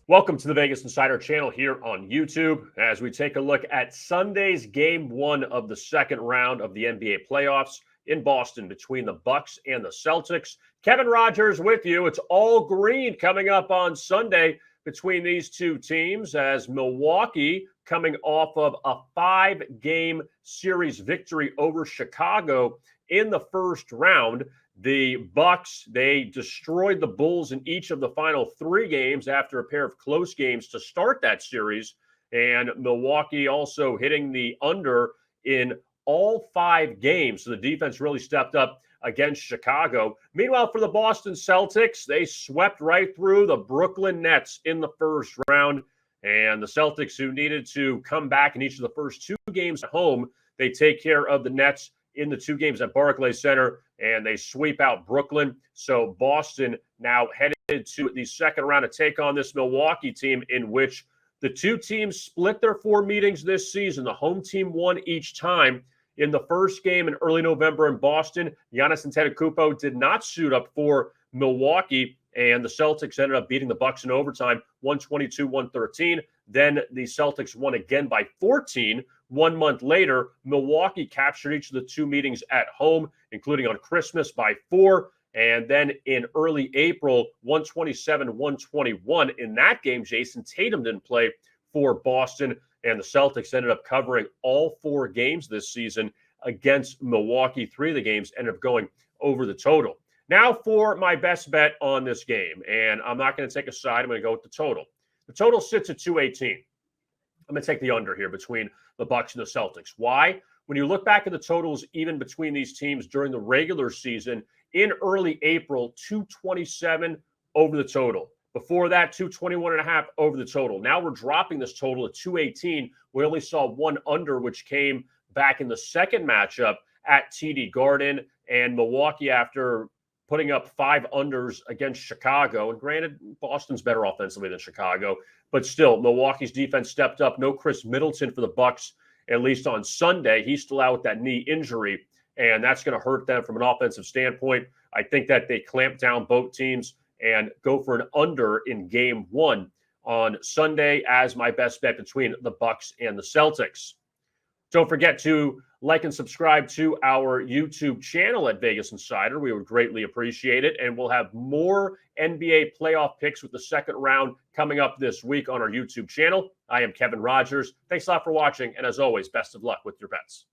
Welcome to the Vegas Insider channel here on YouTube as we take a look at Sunday's game one of the second round of the NBA playoffs in Boston between the Bucks and the Celtics. Kevin Rogers with you. It's all green coming up on Sunday between these two teams as Milwaukee coming off of a 5-game series victory over Chicago in the first round. The Bucks, they destroyed the Bulls in each of the final 3 games after a pair of close games to start that series. And Milwaukee also hitting the under in all 5 games. So the defense really stepped up against Chicago. Meanwhile, for the Boston Celtics, they swept right through the Brooklyn Nets in the first round. And the Celtics, who needed to come back in each of the first 2 games at home, they take care of the Nets in the 2 games at Barclays Center, and they sweep out Brooklyn. So Boston now headed to the second round to take on this Milwaukee team, in which the 2 teams split their 4 meetings this season. The home team won each time. In the first game in early November in Boston, Giannis Antetokounmpo did not suit up for Milwaukee, and the Celtics ended up beating the Bucks in overtime, 122-113. Then the Celtics won again by 14. 1 month later, Milwaukee captured each of the 2 meetings at home, including on Christmas by 4. And then in early April, 127-121. In that game, Jason Tatum didn't play for Boston, and the Celtics ended up covering all 4 games this season against Milwaukee. 3 of the games ended up going over the total. Now for my best bet on this game, and I'm not going to take a side. I'm going to go with the total. The total sits at 218. I'm going to take the under here between the Bucks and the Celtics. Why? When you look back at the totals, even between these teams during the regular season, in early April, 227 over the total. Before that, 221.5 over the total. Now we're dropping this total at 218. We only saw 1 under, which came back in the second matchup at TD Garden, and Milwaukee, after putting up 5 unders against Chicago. And granted, Boston's better offensively than Chicago, but still, Milwaukee's defense stepped up. No Chris Middleton for the Bucks, at least on Sunday. He's still out with that knee injury, and that's going to hurt them from an offensive standpoint. I think that they clamp down both teams and go for an under in game 1 on Sunday as my best bet between the Bucks and the Celtics. Don't forget to like and subscribe to our YouTube channel at Vegas Insider. We would greatly appreciate it. And we'll have more NBA playoff picks with the second round coming up this week on our YouTube channel. I am Kevin Rogers. Thanks a lot for watching. And as always, best of luck with your bets.